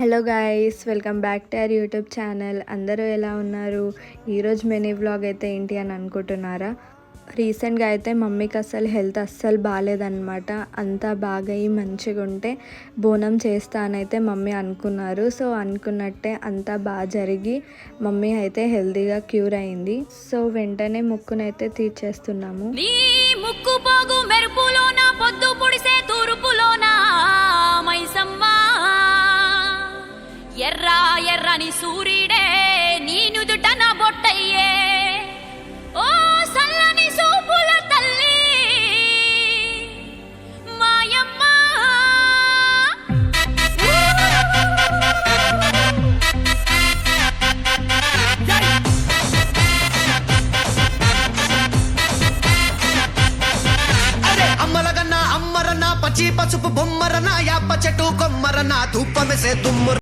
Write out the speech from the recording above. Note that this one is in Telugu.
Hello guys, welcome back to our YouTube channel. అందరూ ఎలా ఉన్నారు? ఈరోజు మినీ వ్లాగ్ అయితే ఏంటి అని అనుకుంటున్నారా? రీసెంట్గా అయితే మమ్మీకి హెల్త్ అస్సలు బాగాలేదన్నమాట. అంతా బాగయ్యి మంచిగా ఉంటే బోనం చేస్తా అని అయితే మమ్మీ అనుకున్నారు. సో అనుకున్నట్టే అంతా బాగా జరిగి మమ్మీ అయితే హెల్తీగా క్యూర్ అయింది. సో వెంటనే ముక్కునైతే తీర్చేస్తున్నాము. ఎర్రా ఎర్రని సూర్యుడే నీ నుదుట నా బొట్టయ్యే, ఓ సల్లని సూపుల తల్లి మాయమ్మ. అమ్మలగన్నా అమ్మరన్నా పచ్చి పసుపు బొమ్మరన్నా యాప చెట్టు కొమ్మరన్నా తుప్ప మెసే తుమ్ము